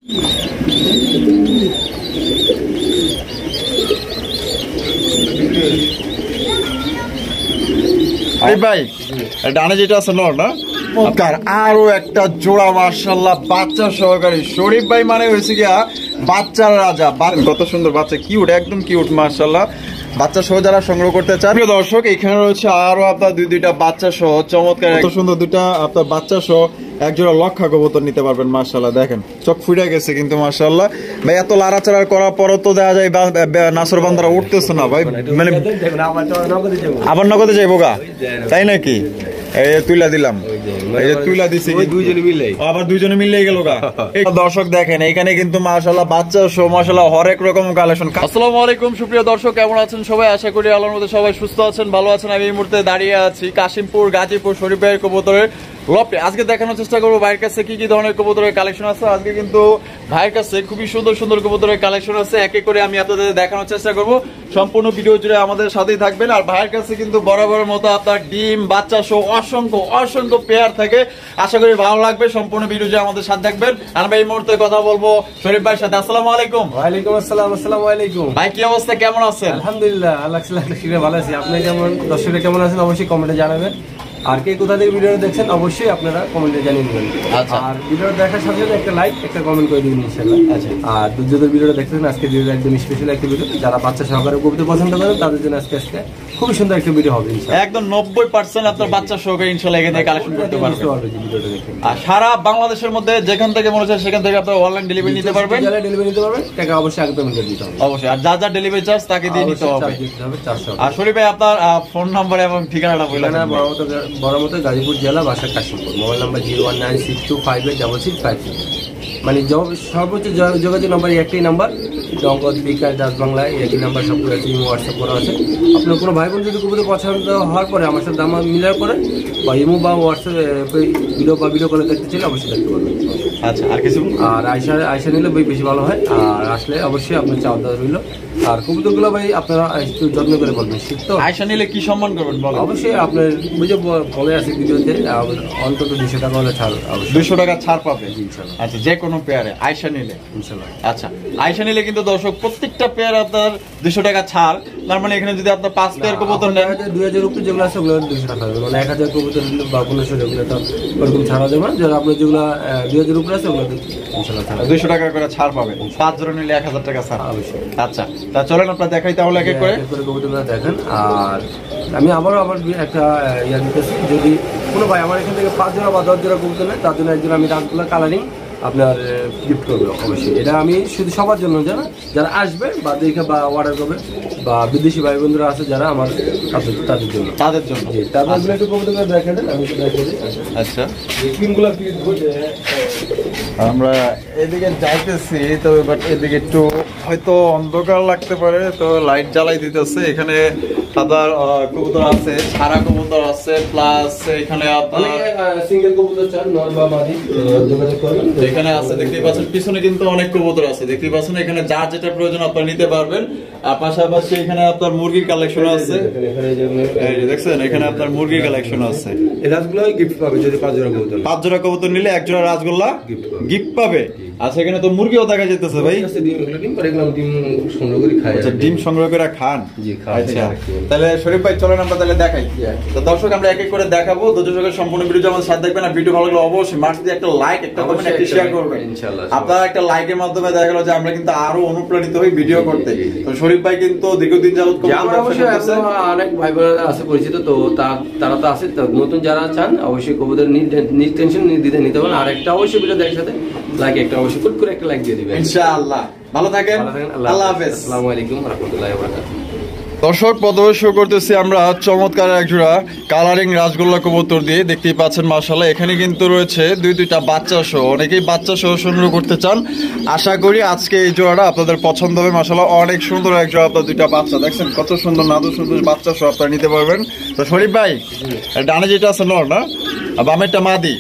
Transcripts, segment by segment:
ভাই ডানে যেটা আছে নর না, আরো একটা জোড়া মাশাআল্লাহ বাচ্চা সহকারী। শরীফ ভাই মানে হয়েছে গিয়া বাচ্চার রাজা। কত সুন্দর বাচ্চা, কিউট, একদম কিউট মাশাআল্লাহ। বাচ্চা সহ যারা সংগ্রহ করতে চান প্রিয় দর্শক, এখানে রয়েছে আরো আপনার দুইটা বাচ্চা সহ চমৎকার কত সুন্দর দুইটা আপনার বাচ্চা সহ এক জোড়া লক্ষা কবুতর নিতে পারবেন মাশাআল্লাহ। দেখেন চোখ ফুটে গেছে কিন্তু মাশাআল্লাহ ভাই, এত লাড়াচাড়া করার পরও তো দেখা যায় নাসর বান্দারা উঠতেছে না ভাই, মানে আবার নগদে যাইবো গা, তাই নাকি? এই তুইলা দিলাম, এই যে তুইলা দিছি, দুইজনে মিলে আবার দুইজনে মিলে গেল গা। দর্শক দেখেন এখানে কিন্তু মাশাআল্লাহ বাচ্চা সহ মাশাআল্লাহ হরেক রকম কালেকশন। আসসালামু আলাইকুম সুপ্রিয় দর্শক, কেমন আছেন সবাই? আশা করি আল্লাহর মধ্যে সবাই সুস্থ আছেন, ভালো আছেন। আমি এই মুহূর্তে দাঁড়িয়ে আছি কাশিমপুর গাজীপুর শরীফ ভাইয়ের কবুতরের লপে। আজকে দেখানোর চেষ্টা করবো ভাইয়ের কাছে কি কি ধরনের কবুতরের কালেকশন আছে। আজকে কিন্তু ভাইয়ের কাছে খুবই সুন্দর সুন্দর কবুতরের কালেকশন আছে, এক এক করে আমি আপনাদের দেখানোর চেষ্টা করবো। সম্পূর্ণ ভিডিও জুড়ে আমাদের সাথেই থাকবেন। আর ভাইয়ের কাছে কিন্তু বরাবরের মতো আপনার ডিম বাচ্চা সহ অসংখ্য অসংখ্য পেয়ার থাকে, আশা করি ভালো লাগবে। সম্পূর্ণ ভিডিও জুড়ে আমাদের সাথে থাকবেন। আর ভাই এই মুহূর্তে কথা বলবো শরীফ ভাইয়ের সাথে। আসসালামু আলাইকুম। ওয়ালাইকুম আসসালাম। আসসালামু আলাইকুম ভাই, কি অবস্থা, কেমন আছেন? আলহামদুলিল্লাহ, আল্লাহ ভালো আছি। আপনি কেমন, দর্শকরা কেমন আছেন অবশ্যই কমেন্টে জানাবেন। আর কে কোথা থেকে ভিডিও দেখছেন অবশ্যই আপনারা কমেন্টে জানিয়ে দেবেন। আর ভিডিও দেখার সাথে সাথে একটা লাইক একটা কমেন্ট করে দিবেন ইনশাআল্লাহ। আর দুর্যোগের ভিডিওটা দেখতেছেন, আজকে ভিডিওটা একদম স্পেশাল একটা ভিডিও। যারা বাচ্চা সহকারে কবুতর পছন্দ করেন তাদের জন্য আজকে খুবই সুন্দর একটা ভিডিও হবে ইনশাআল্লাহ। একদম 90% আপনার বাচ্চা সহকারে ইনশাআল্লাহ এখানে কালেকশন করতে পারবেন। আর সারা বাংলাদেশের মধ্যে যেখান থেকে মনে হচ্ছে সেখান থেকে আপনারা অনলাইন ডেলিভারি নিতে পারবেন। ডেলিভারি নিতে পারবেন, টাকা অবশ্যই আগে পেমেন্ট করে দিতে হবে অবশ্যই। আর যা যা ডেলিভারি চার্জ তাকে দিয়ে নিতে হবে। আর শরীফ ভাই আপনার ফোন নাম্বার এবং ঠিকানাটা বলে দেন। বড়মতো গাজীপুর জেলা, বাসা কাশিমপুর, মোবাইল নাম্বার 01962585656। মানে সর্বোচ্চ যোগাযোগ নাম্বার একটাই নাম্বার, নগদ বিকাশ ডাচ বাংলায় একই নাম্বার, সব করে আছে, ইমো হোয়াটসঅ্যাপ করা আছে। আপনার কোনো ভাই বোন যদি কবুতর পছন্দ হওয়ার পরে আমার সাথে দাম মিলার পরে বা ইমো বা হোয়াটসঅ্যাপে ভিডিও কলে দেখতে চাইলে অবশ্যই দেখতে পারবেন। আচ্ছা, আর কিছু? আর আয়সা নিলে বেশি ভালো হয়। আর আসলে অবশ্যই আপনার চাওয়া দাওয়া রইল। আর কবুতরগুলো ভাই আপনারা একটু যত্ন করে বলবেন। শীত তো, আয়সা নিলে কি সম্মান করবেন বলেন? অবশ্যই আপনার বুঝে বলে আছে ভিডিওতে অন্তত 200 টাকা হলে ছাড়, 200 টাকা ছাড় পাবে আচ্ছা, যে কোনো পেয়ারে আয়সা নিলে ইনশাআল্লাহ। আচ্ছা, আয়সা নিলে কিন্তু দর্শক প্রত্যেকটা পেয়ার আপনার 200 টাকা ছাড়। তার মানে এখানে যদি আপনার 5 পেয়ার কবুতর নেন 2000 উপরে যেগুলো আছে ওগুলো 200 টাকা হবে, মানে 1000 কবুতর বা 1500 এগুলো তো ওরকম ছাড়া যাবে না। যারা আপনার যেগুলো 2000 উপরে আছে ওগুলো ইনশাআল্লাহ 200 টাকা করে ছাড় পাবেন। 5 জোড়া নিলে 1000 টাকা ছাড় অবশ্যই। আচ্ছা, তা চলেন আপনারা দেখাই তাহলে এক এক করে কবুতরগুলো দেখেন। আর আমি আবার একটা ইয়া দিতেছি, যদি কোনো ভাই আমার এখান থেকে 5 জোড়া বা 10 জোড়া কবুতর নেয় তার জন্য একজন আমি রাতগুলো কালারিং আপনার গিফট করবো অবশ্যই। এটা আমি শুধু সবার জন্য, যারা আসবে বা দেখে বা অর্ডার করবে বা বিদেশি ভাই বন্ধুরা আছে যারা আমার তাদের জন্য তাদের একটু কবুতর দেখা দেন, আমি দেখে দিই। আচ্ছা, আমরা এদিকে যাইতেছি তো, বাট এদিকে একটু হয়তো অন্ধকার লাগতে পারে, তো লাইট জ্বালাই দিতেছে। এখানে আপনার কবুতর আছে, ছাড়া কবুতর আছে, প্লাস এখানে আপনার সিঙ্গেল কবুতর চান নর বা মাদি যোগাযোগ করবেন। এখানে আছে দেখতেই পাচ্ছেন, পিছনে কিন্তু অনেক কবুতর আছে দেখতেই পাচ্ছেন। এখানে যার যেটা প্রয়োজন আপনারা নিতে পারবেন। আর পাশাপাশি এখানে আপনার মুরগির কালেকশন আছে, এই যে দেখছেন এখানে আপনার মুরগির কালেকশন আছে। এই রাজগুলো গিফট পাবে যদি 5 জোড়া কবুতর নিলে 1 জোড়া রাজগোল্লা গিফট পাবে। আচ্ছা, এখানে তো মুরগিও দেখা যেতেছে ভাই, ডিম সংগ্রহ করে খান। আচ্ছা, তাহলে শরীফ ভাই চলেন আমরা তাহলে দেখাই। তো দর্শক আমরা এক এক করে দেখাবো, দর্শকের সম্পূর্ণ ভিডিও আমাদের সাথে দেখবেন। আর ভিডিও ভালো লাগলে অবশ্যই মার্চ দিয়ে একটা লাইক, একটা কমেন্ট, একটা শেয়ার করবেন ইনশাআল্লাহ। আপনারা একটা লাইকের মাধ্যমে দেখা গেল যে আমরা কিন্তু আরো অনুপ্রাণিত হই ভিডিও করতে। তো শরীফ ভাই কিন্তু দীর্ঘদিন যাবত অনেক ভাই বোনেরা আছে পরিচিত, তো তারা তো আছে। নতুন যারা চান অবশ্যই কবুতর টেনশন দিতে নিতে পারেন। আর একটা অবশ্যই ভিডিও দেখার সাথে লাইক একটা অবশ্যই ফুট করে একটা লাইক দিয়ে দিবেন ইনশাআল্লাহ। ভালো থাকেন, আল্লাহ হাফেজ। আসসালামু আলাইকুম ওয়া রাহমাতুল্লাহি ওয়া বারাকাতুহু। দর্শক প্রথমে শুরু করতেছি আমরা চমৎকার এক জোড়া কালারিং রাজগোল্লা কবুতর দিয়ে, দেখতেই পাচ্ছেন মাশাআল্লাহ। এখানে কিন্তু রয়েছে দুইটা বাচ্চা সহ, অনেকেই বাচ্চা সহ সংগ্রহ করতে চান। আশা করি আজকে এই জোড়াটা আপনাদের পছন্দ হবে মাশাআল্লাহ। অনেক সুন্দর এক জোড়া, আপনার 2টা বাচ্চা দেখছেন কত সুন্দর নাদু সুন্দর বাচ্চা সহ আপনারা নিতে পারবেন। তো শরীফ ভাই ডানে যেটা আছে নর না, বামেরটা মাদি,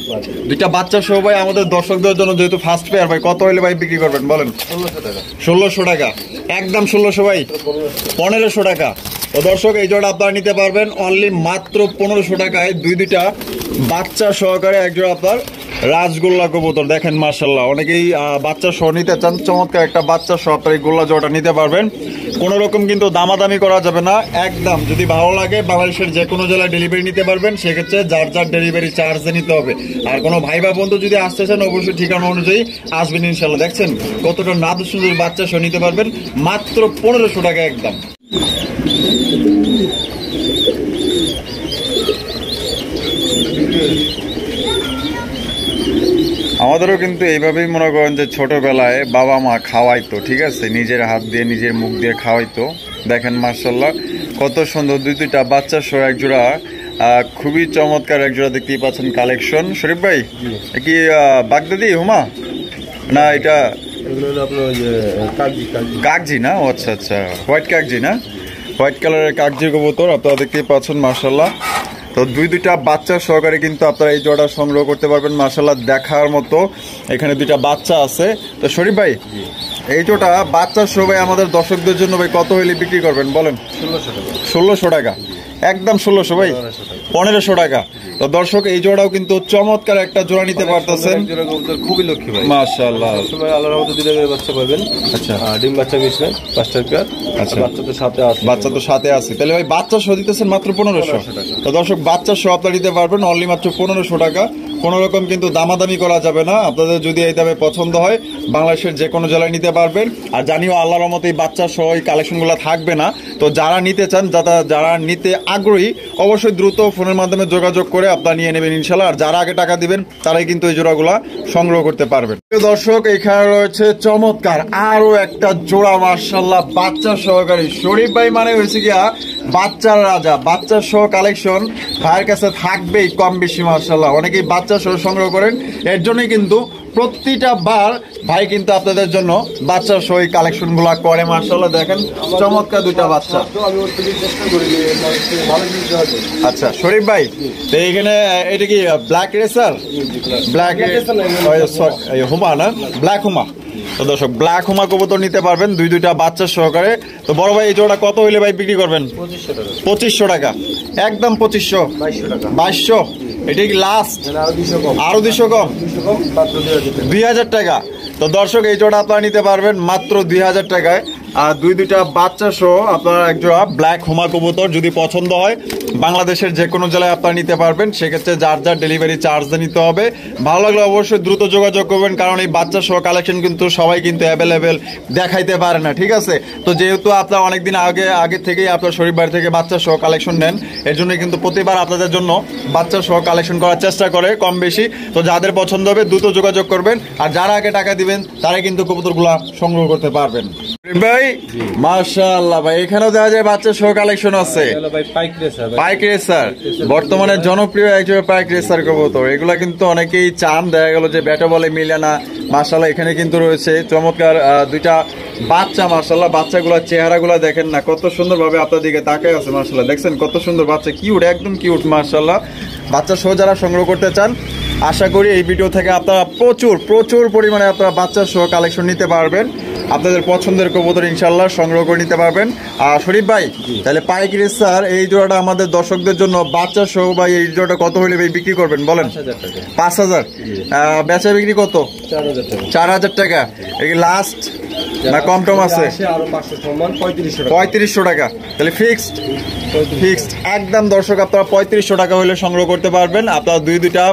2টা বাচ্চা সহ ভাই আমাদের দর্শকদের জন্য যেহেতু ফার্স্ট পেয়ার ভাই কত হলে ভাই বিক্রি করবেন বলেন? 1600 টাকা একদম 1600 ভাই 1500 টাকা। তো দর্শক এই জোড়া আপনারা নিতে পারবেন অনলি মাত্র 1500 টাকায়। 2টা বাচ্চা সহকারে এক জোড়া আপনার রাজগোল্লা কবুতর দেখেন মাশাআল্লাহ, অনেকেই বাচ্চা সহ নিতে চান, চমৎকার একটা বাচ্চা সহ আপনার এই গোল্লা জোড়াটা নিতে পারবেন। কোনো রকম কিন্তু দামাদামি করা যাবে না, একদম যদি ভালো লাগে বাংলাদেশের যে কোনো জেলায় ডেলিভারি নিতে পারবেন, সেক্ষেত্রে যার যার ডেলিভারি চার্জ নিতে হবে। আর কোনো ভাই বা বন্ধু যদি আসতে চান অবশ্যই ঠিকানা অনুযায়ী আসবেন ইনশাল্লাহ। দেখছেন কতটা নাদু সুন্দর বাচ্চা সহ নিতে পারবেন মাত্র 1500 টাকা একদম। আমাদেরও কিন্তু এইভাবেই মনে করেন যে ছোটবেলায় বাবা মা খাওয়াইতো, ঠিক আছে, নিজের হাত দিয়ে নিজের মুখ দিয়ে খাওয়াইতো। দেখেন মাশাআল্লাহ কত সুন্দর দুইটা বাচ্চা সহ এক জোড়া, খুবই চমৎকার এক জোড়া দেখতেই পাচ্ছেন কালেকশন। শরীফ ভাই কি বাগদাদি হুমা না এটা কাগজি না? ও আচ্ছা আচ্ছা, হোয়াইট কাগজি না, হোয়াইট কালারের কাগজি কবুতর আপনারা দেখতেই পাচ্ছেন মাশাআল্লাহ। তো দুইটা বাচ্চা সহকারে কিন্তু আপনারা এই জোড়া সংগ্রহ করতে পারবেন মাশাআল্লাহ, দেখার মতো। এখানে দুইটা বাচ্চা আছে। তো শরীফ ভাই এই জোড়া বাচ্চা সহ ভাই আমাদের দর্শকদের জন্য ভাই কত হইলে বিক্রি করবেন বলেন? 1600 টাকা একদম। 1600 ভাই 1500 টাকা। তো দর্শক এই জোড়াও কিন্তু চমৎকার একটা জোড়া নিতে পারতেছেন, খুবই লক্ষ্মী ভাই মাশাআল্লাহ। আল্লাহর মতো দুইটা করে বাচ্চা পাবেন। আচ্ছা, ডিম বাচ্চা মিশবে 5 টাকা। আচ্ছা, বাচ্চা তো সাথে আছে, বাচ্চা তো সাথে আছে। তাহলে ভাই বাচ্চা সহ দিতেছেন মাত্র 1500 টাকা। তো দর্শক বাচ্চা সহ আপনারা নিতে পারবেন অনলি মাত্র 1500 টাকা। কোনো রকম কিন্তু দামাদামি করা যাবে না। আপনাদের যদি এই দামে পছন্দ হয় বাংলাদেশের যে কোনো জেলায় নিতে পারবেন। আর জানিও আল্লাহর মতো এই বাচ্চা সহ এই কালেকশনগুলো থাকবে না। তো যারা নিতে চান, যারা নিতে আগ্রহী অবশ্যই দ্রুত ফোনের মাধ্যমে যোগাযোগ করে আপনারা নিয়ে নেবেন ইনশাল্লাহ। আর যারা আগে টাকা দিবেন তারাই কিন্তু এই জোড়াগুলা সংগ্রহ করতে পারবেন। দর্শক এখানে রয়েছে চমৎকার আরো একটা জোড়া মাশাআল্লাহ বাচ্চা সহকারী। শরীফ ভাই মানে হয়েছে গিয়া বাচ্চার রাজা, বাচ্চা সহ কালেকশন ভাইয়ের কাছে থাকবেই কম বেশি মাশাআল্লাহ। অনেকেই বাচ্চা সহ সংগ্রহ করেন, এর জন্যই কিন্তু প্রতিটা বার ভাই কিন্তু আপনাদের জন্য বাচ্চা সহ কালেকশন গুলা করে মাশাআল্লাহ। দেখেন চমৎকার দুইটা বাচ্চা। আচ্ছা শরীফ ভাই তো এখানে এটা কি ব্ল্যাক রেসার? ব্ল্যাক হুমা না, ব্ল্যাক হুমা। তো দর্শক ব্ল্যাক হুমা কবুতর নিতে পারবেন দুইটা বাচ্চা সহকারে। তো বড় ভাই এই জোড়া কত হইলে ভাই বিক্রি করবেন? 2500 টাকা একদম। 2500 2200 এটা কি লাস্ট? আরো 200 কম 2000 টাকা। তো দর্শক এই জোড়া আপনারা নিতে পারবেন মাত্র 2000 টাকায়। আর দুইটা বাচ্চা সহ আপনারা এক জোড়া ব্ল্যাক হুমা কবুতর যদি পছন্দ হয় বাংলাদেশের যে কোনো জেলায় আপনারা নিতে পারবেন। সেক্ষেত্রে যার যার ডেলিভারি চার্জ নিতে হবে। ভালো লাগলে অবশ্যই দ্রুত যোগাযোগ করবেন, কারণ এই বাচ্চা সহ কালেকশন কিন্তু সবাই কিন্তু অ্যাভেলেবেল দেখাইতে পারে না, ঠিক আছে। তো যেহেতু আপনারা অনেকদিন আগে থেকেই আপনার শরীফ বাড়ি থেকে বাচ্চা সহ কালেকশন নেন, এর জন্য কিন্তু প্রতিবার আপনাদের জন্য বাচ্চা সহ কালেকশন করার চেষ্টা করে কম বেশি। তো যাদের পছন্দ হবে দ্রুত যোগাযোগ করবেন। আর যারা আগে টাকা দিবেন তারাই কিন্তু কবুতরগুলা সংগ্রহ করতে পারবেন। ভাই মাশাআল্লাহ ভাই এখানেও দেখা যায় বাচ্চা সহ কালেকশন আছে। পাইক রেসার বর্তমানে জনপ্রিয় একজন পাইক রেসার কবুতর। এগুলা কিন্তু অনেকেই চান, দেখা গেল যে ব্যাটা বলে মিলে না। মাশাআল্লাহ এখানে কিন্তু রয়েছে চমৎকার দুইটা বাচ্চা মাশাআল্লাহ। বাচ্চাগুলোর চেহারাগুলো দেখেন না, কত সুন্দর ভাবে আপনার দিকে তাকায় আছে মাশাআল্লাহ। দেখছেন কত সুন্দর বাচ্চা, কিউট একদম কিউট মাশাআল্লাহ। বাচ্চা সহ যারা সংগ্রহ করতে চান আশা করি এই ভিডিও থেকে আপনারা প্রচুর পরিমাণে আপনারা বাচ্চা সহ কালেকশন নিতে পারবেন। আপনাদের পছন্দের কবুতর ইনশাল্লাহ সংগ্রহ করে নিতে পারবেন। আর শরীফ ভাই তাহলে পাইক রেসার এই জোড়াটা আমাদের দর্শকদের জন্য বাচ্চা সহ ভাই এই জোড়াটা কত হলে ভাই বিক্রি করবেন বলেন? 5000। বেচা বিক্রি কত? 4000 টাকা। এই লাস্ট না কম টম আছে? 3500 টাকা। তাহলে ফিক্সড একদম দর্শক আপনারা 3500 টাকা হলে সংগ্রহ করতে পারবেন। আপনারা দুইটা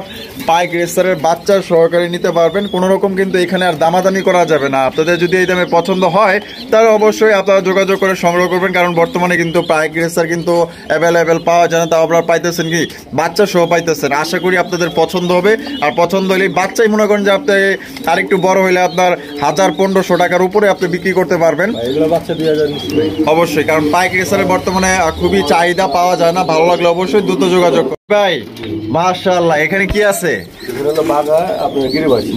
পাইক রেসারের বাচ্চা সহকারে নিতে পারবেন। কোনো রকম কিন্তু এখানে আর দামাদামি করা যাবে না। আপনাদের যদি এই দামে পছন্দ হয় তাহলে অবশ্যই আপনারা যোগাযোগ করে সংগ্রহ করবেন, কারণ বর্তমানে কিন্তু পাইক রেসার কিন্তু অ্যাভেলেবেল পাওয়া যায় না। তাও আপনারা পাইতেছেন কি বাচ্চা সহ পাইতেছেন। আশা করি আপনাদের পছন্দ হবে। আর পছন্দ হলে বাচ্চাই মনে করেন যে আপনি আরেকটু বড় হলে আপনার 1000-1500 টাকার উপরে আপনি বিক্রি করতে পারবেন অবশ্যই, কারণ পাইক রেসারের বর্তমানে খুবই চাহিদা, পাওয়া যায় না। ভালো লাগলে অবশ্যই দ্রুত যোগাযোগ করবেন। ভাই মাশাআল্লাহ এখানে কি আছে?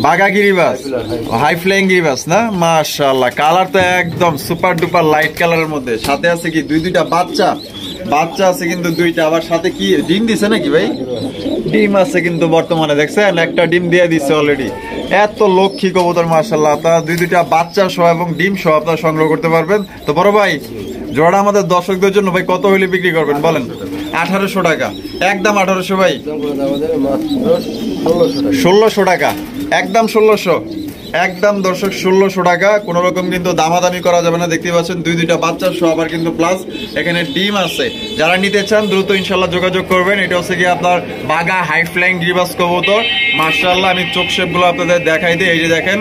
বাঘা গিরিবাস, হাই ফ্লাইং গিরিবাস না? মাশাআল্লাহ কালার তো একদম সুপার ডুপার লাইট কালারের মধ্যে। সাথে আছে কি দুইটা বাচ্চা আছে কিন্তু দুইটা। আবার সাথে কি ডিম দিছে নাকি ভাই? ডিম আছে কিন্তু বর্তমানে দেখছেন একটা ডিম দিয়ে দিচ্ছে অলরেডি। এত লক্ষ্মী কবুতর মাশাআল্লাহ। আপনারা দুইটা বাচ্চা সহ এবং ডিম সহ আপনারা সংগ্রহ করতে পারবেন। তো বড় ভাই জোড়া আমাদের দর্শকদের জন্য ভাই কত হলে বিক্রি করবেন বলেন? 1800 টাকা একদম। 1800 ভাই 1600 টাকা, একদম 1600, একদম দর্শক 1600 টাকা। কোন রকম কিন্তু দামাদামি করা যাবে না। দেখতে পাচ্ছেন দুইটা বাচ্চা সহ, আবার কিন্তু প্লাস এখানে ডিম আছে। যারা নিতে চান দ্রুত ইনশাল্লাহ যোগাযোগ করবেন। এটা হচ্ছে কি আপনার বাগা হাই ফ্লাইং গিরিবাস কবুতর। মাশাআল্লাহ আমি চোখ শেপ গুলো আপনাদের দেখাই দিই। এই যে দেখেন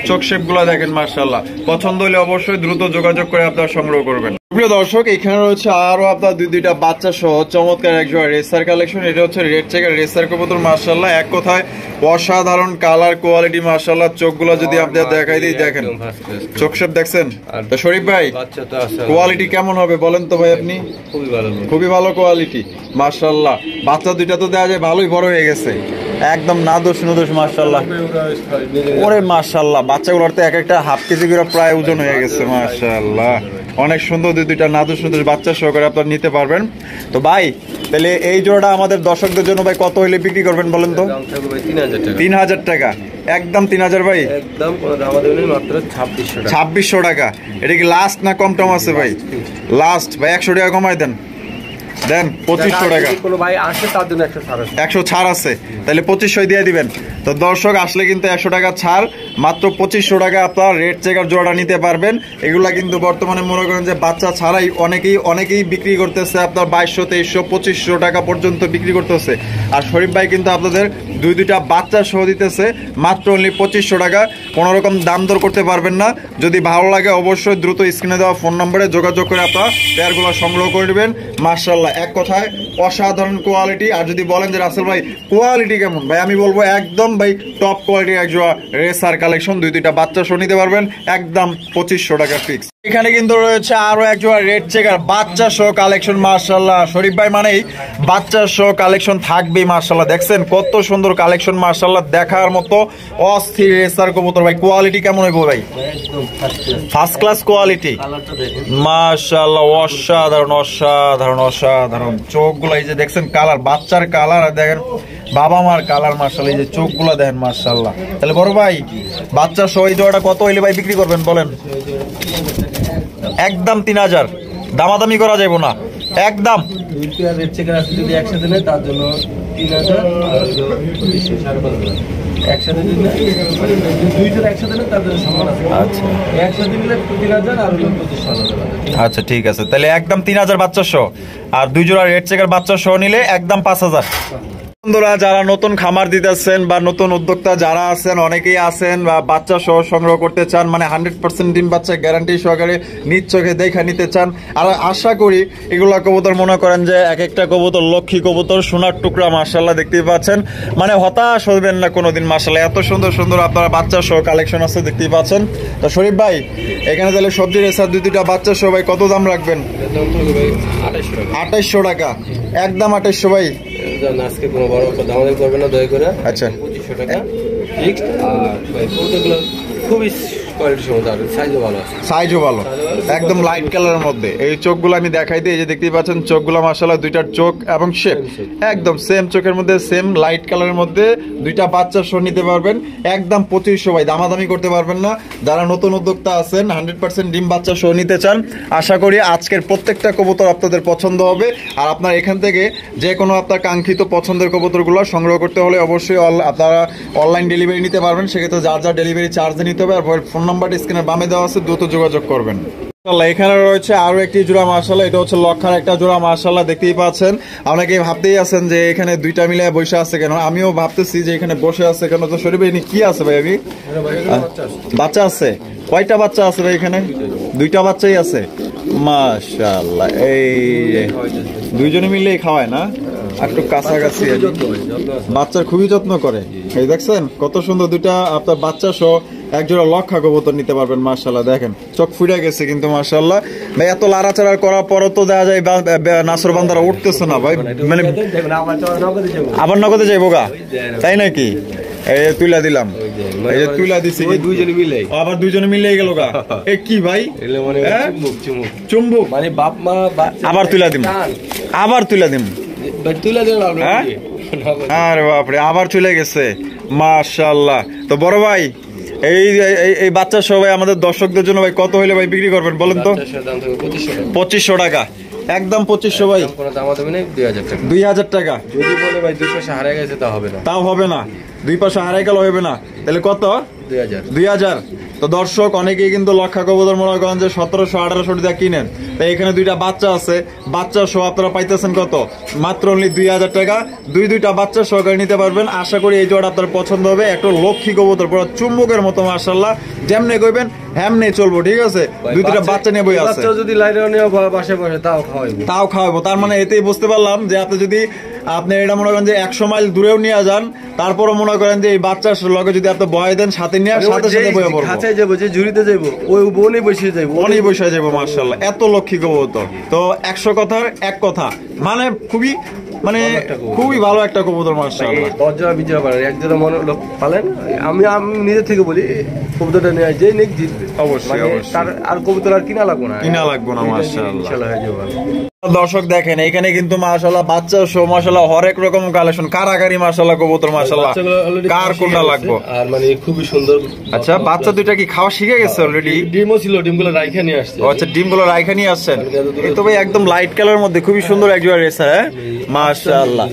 চোখ শেপ গুলো দেখেন, মাশাআল্লাহ। পছন্দ হলে অবশ্যই দ্রুত যোগাযোগ করে আপনারা সংগ্রহ করবেন। প্রিয় দর্শক, এখানে রয়েছে আরো আপনার দুইটা বাচ্চা সহ চমৎকার এক জোড়া রেসার কালেকশন। এটা হচ্ছে রেড চেকার রেসার কবুতর। মাশাআল্লাহ এক কথায় অসাধারণ কালার কোয়ালিটি। মাশাআল্লাহ চোখগুলো যদি আপনাদের দেখাই দিই, দেখেন চোখ শেপ দেখছেন। তো শরীফ ভাই কোয়ালিটি কেমন হবে বলেন তো ভাই আপনি? খুবই ভালো কোয়ালিটি মাশাআল্লাহ। বাচ্চা দুইটা তো দেখা যায় ভালোই বড় হয়ে গেছে, একদম না দোষ নুদোষ মাশাআল্লাহ। ওরে মাশাআল্লাহ বাচ্চাগুলোর তো এক একটা হাফ কেজি করে প্রায় ওজন হয়ে গেছে মাশাআল্লাহ। অনেক সুন্দর দুইটা নাদুস নুদুস বাচ্চা সহকারে আপনারা নিতে পারবেন। তো ভাই তাহলে এই জোড়াটা আমাদের দর্শকদের জন্য ভাই কত হইলে বিক্রি করবেন বলেন তো? 3000 টাকা, একদম 3000 ভাই, একদম আমাদের মাত্র 2600 টাকা। এটা কি লাস্ট না কম টম আছে ভাই? লাস্ট ভাই 100 টাকা কমাই দেন, দেন 2500 টাকা। কোনো ভাই আসে তার জন্য 100 ছাড় আছে, তাহলে 2500 দিয়ে দিবেন। তো দর্শক আসলে কিন্তু 100 টাকা ছাড়, মাত্র 2500 টাকা আপনার রেড চেকার জোড়াটা নিতে পারবেন। এগুলা কিন্তু বর্তমানে মনে করেন যে বাচ্চা ছাড়াই অনেকেই বিক্রি করতেছে আপনার 2200, 2300, 2500 টাকা পর্যন্ত বিক্রি করতেছে। আর শরীফ ভাই কিন্তু আপনাদের দুইটা বাচ্চা সহ দিতেছে মাত্র অনলি 2500 টাকা। কোনো রকম দাম দর করতে পারবেন না। যদি ভালো লাগে অবশ্যই দ্রুত স্ক্রিনে দেওয়া ফোন নম্বরে যোগাযোগ করে আপনারা পেয়ারগুলো সংগ্রহ করে নেবেন। মাশাআল্লাহ এক কথায় অসাধারণ কোয়ালিটি। আর যদি বলেন যে রাসেল ভাই কোয়ালিটি কেমন, ভাই আমি বলবো একদম ভাই টপ কোয়ালিটির এক জোড়া রেসার কালেকশন। দুইটা বাচ্চা সহ নিতে পারবেন একদম 2500 টাকা ফিক্স। এখানে কিন্তু রয়েছে আরো এক জোড়া রেড চেকার বাচ্চা সহ কালেকশন। মাশাআল্লাহ শরীফ ভাই মানেই বাচ্চা সহ কালেকশন থাকবেই। মাশাআল্লাহ দেখছেন কত সুন্দর কালেকশন, মাশাআল্লাহ দেখার মতো অস্থির রেসার কবুতর। ভাই কোয়ালিটি কেমন হইব ভাই? ফার্স্ট ক্লাস কোয়ালিটি মাশাআল্লাহ, অসাধারণ অসাধারণ অসাধারণ। চোখগুলো এই যে দেখছেন কালার, বাচ্চার কালার, আর দেখেন বাবা মার কালার। মাশাআল্লাহ এই যে চোখগুলো দেখেন মাশাআল্লাহ। তাহলে বড় ভাই বাচ্চা সহ এই জোড়াটা কত হইলে ভাই বিক্রি করবেন বলেন? একদম 3000, দামাদামি করা যাবে না, একদম। রেড চেকার আছে যদি একসাথে নেয় তার জন্য 3000 আর 2500 একসাথে যদি দুইজন একসাথে নেয় তার জন্য সমান আছে। আচ্ছা একসাথে নিলে 3000 আর 2500। আচ্ছা ঠিক আছে, তাহলে একদম 3000 বাচ্চা সহ, আর দুই জোড়া রেড চেকার বাচ্চা সহ নিলে একদম 5000। বন্ধুরা যারা নতুন খামার দিতেছেন বা নতুন উদ্যোক্তা যারা আছেন, অনেকেই আছেন বা বাচ্চা সহ সংগ্রহ করতে চান, মানে 100% ডিম বাচ্চা গ্যারান্টি সহকারে নিজ চোখে দেখা নিতে চান। আর আশা করি এগুলা কবুতর মনে করেন যে এক একটা কবুতর লক্ষ্মী কবুতর, সোনার টুকরা। মাশাআল্লাহ দেখতেই পাচ্ছেন, মানে হতাশ হবেন না কোনোদিন। মাশাআল্লাহ এত সুন্দর সুন্দর আপনারা বাচ্চা সহ কালেকশন আছে দেখতেই পাচ্ছেন। তো শরীফ ভাই এখানে তাহলে সবজি রেসার দুইটা বাচ্চা সহ ভাই কত দাম রাখবেন? 2800 টাকা, একদম 2800 ভাই। আজকে কোনো বড় দামাদামি করবে না দয়া করে। আচ্ছা 2500 টাকা ফিক্সড। আর ভাই কবুতরগুলো খুবই কোয়ালিটি সম্মত, আর সাইজও ভালো আছে, সাইজও ভালো, একদম লাইট কালারের মধ্যে। এই চোখগুলো আমি দেখাই দিই, এই যে দেখতেই পাচ্ছেন চোখগুলো মাশাআল্লাহ দুইটার চোখ এবং শেপ একদম সেম চোখের মধ্যে, সেম লাইট কালারের মধ্যে দুইটা বাচ্চা সহ নিতে পারবেন একদম 2500 ভাই, দামাদামি করতে পারবেন না। যারা নতুন উদ্যোক্তা আছেন 100% ডিম বাচ্চা সহ নিতে চান, আশা করি আজকের প্রত্যেকটা কবুতর আপনাদের পছন্দ হবে। আর আপনার এখান থেকে যে কোনো আপনার কাঙ্ক্ষিত পছন্দের কবুতরগুলো সংগ্রহ করতে হলে অবশ্যই আপনারা অনলাইন ডেলিভারি নিতে পারবেন। সেক্ষেত্রে যার যার ডেলিভারি চার্জ নিতে হবে। আর ফোন নাম্বারটা স্ক্রিনের বামে দেওয়া আছে, দ্রুত যোগাযোগ করবেন। এখানে রয়েছে আরো একটি জোড়া মাশাআল্লাহ, এটা হচ্ছে লক্ষার একটা জোড়া মাশাআল্লাহ দেখতেই পাচ্ছেন। অনেকেই ভাবতেই আছেন যে এখানে দুইটা মিলে বসে আছে কেন, আমিও ভাবতেছি যে এখানে বসে আছে কেন। তো শরীফ ভাই কি আছে ভাই? আমি বাচ্চা আছে, কয়টা বাচ্চা আছে ভাই? এখানে দুইটা বাচ্চাই আছে মাশাআল্লাহ। এই দুইজনে মিলেই খাওয়ায় না, একটু কাছাকাছি বাচ্চার খুবই যত্ন করে। এই দেখছেন কত সুন্দর দুইটা আপনার বাচ্চা সহ একজোড়া লক্ষা কবুতর নিতে পারবেন মাশাআল্লাহ। দেখেন চোখ ফুটে গেছে কিন্তু মাশাআল্লাহ ভাই। এত লাড়াচাড়া করার পরও তো দেখা যায় নাসর বান্দারা উঠতেছে না ভাই, মানে আবার নগদে যাইবো গা, তাই নাকি? এই তুইলা দিলাম, এই যে তুইলা দিছি, দুইজনে মিলে আবার দুইজনে মিলে গেল গা। এ কি ভাই? চুম্বুক মানে বাপ মা আবার তুইলা দিম, আবার তুইলা দিম, তুইলা দিলাম। আরে বাপরে আবার চলে গেছে মাশাআল্লাহ। তো বড় ভাই এই বাচ্চা সবাই আমাদের দর্শকদের জন্য ভাই কত হইলে ভাই বিক্রি করবেন বলেন তো? 2500 টাকা, একদম 2500 ভাই, কোনো দামাদামি নেই, 2000 টাকা। 2000 টাকা। যদি বলে ভাই 2 পয়সা হারিয়ে গেছে তা হবে না, তাও হবে না, 2 পয়সা হারাই গেল হবে না, তাহলে কত? 2000। 2000। তো দর্শক অনেকেই কিন্তু লক্ষা কবুতর মনে করেন যে 1700-1800 টাকা কিনেন, তাই এখানে দুইটা বাচ্চা আছে, বাচ্চা সহ আপনারা পাইতেছেন কত? মাত্র অনলি 2000 টাকা। দুইটা বাচ্চা সহকারে নিতে পারবেন। আশা করি এই জোড়া আপনার পছন্দ হবে। একটা লক্ষ্মী কবুতর পুরো চুম্বকের মতো মাশাআল্লাহ, যেমনে কইবেন হেমনে চলবো, ঠিক আছে? দুইটা বাচ্চা নিয়ে বই আছে, বাচ্চা যদি লাইরে নিয়ে বাসে বসে তাও খাওয়াবো। তার মানে এতেই বুঝতে পারলাম যে আপনি যদি আপনি এটা মনে করেন যে 100 মাইল দূরেও নিয়ে যান, তারপরও মনে করেন যে এই বাচ্চার লগে যদি আপনি বয় দেন, সাথে নিয়ে সাথে বয়ে পড়বো, খাঁচায় যাবো, যে ঝুড়িতে যাবো, ওই বনে বসে যাবো, অনেক বসে যাবো মাশাআল্লাহ। এত লক্ষ্মী কবুতর। তো 100 কথার এক কথা, মানে খুবই ভালো একটা কবুতর মাশাআল্লাহ। 10 জোড়া 20 জোড়া পালেন, 1 জোড়া মনে লোক পালেন। আমি নিজে থেকে বলি কবুতরটা নিয়ে যে নেক জিতবে অবশ্যই, অবশ্যই। তার আর কবুতর আর কিনা লাগবো না মাশাআল্লাহ। ইনশাআল্লাহ হয়ে যাবে ভালো। দর্শক দেখেন এখানে কিন্তু মাশাআল্লাহ বাচ্চা সহ মাশাআল্লাহ হরেক রকম কালেকশন, কারাকারি মাশাআল্লাহ কবুতর মাশাআল্লাহ। কার কোনটা লাগবে? আর মানে খুবই সুন্দর। আচ্ছা, বাচ্চা দুইটা কি খাওয়া শিখে গেছে অলরেডি? ডিমও ছিল, ডিমগুলো রাইখা নিয়ে আসছে। আচ্ছা, ডিমগুলো রাইখা নিয়ে আসছেন। এই তো ভাই একদম লাইট কালারের মধ্যে খুবই সুন্দর একজোড়া রেসার, হ্যাঁ মাশাআল্লাহ।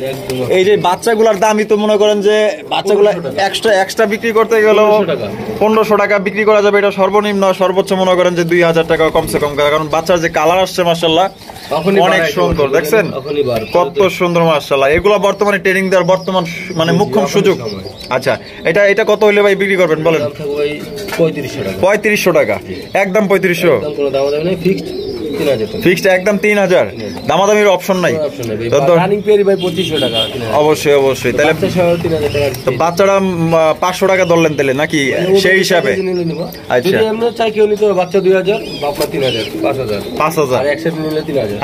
এই যে বাচ্চাগুলোর দামই তো মনে করেন যে বাচ্চাগুলো এক্সট্রা বিক্রি করতে গেল 1500 টাকা বিক্রি করা যাবে, এটা সর্বনিম্ন। সর্বোচ্চ মনে করেন যে 2000 টাকা কমসে কম, কারণ বাচ্চার যে কালার আসছে মাশাআল্লাহ অনেক সুন্দর, দেখছেন কত সুন্দর মাশাআল্লাহ। এগুলো বর্তমানে ট্রেনিং দেওয়ার বর্তমান মানে মুখ্যম সুযোগ। আচ্ছা, এটা কত হলে ভাই বিক্রি করবেন বলেন? 3500 টাকা, একদম 3500। কোনো দাম নেই, ফিক্সড একদম 3000, দামাদামির অপশন নাই। রানিং পেয়ারি ভাই 2500 টাকা। অবশ্যই তাহলে তো বাচ্চারা 500 টাকা ধরলেন তাহলে নাকি সেই হিসাবে? আচ্ছা, যদি আমরা চাই কেউ নিতে বাচ্চা 2000, বাপমা 3000, 5000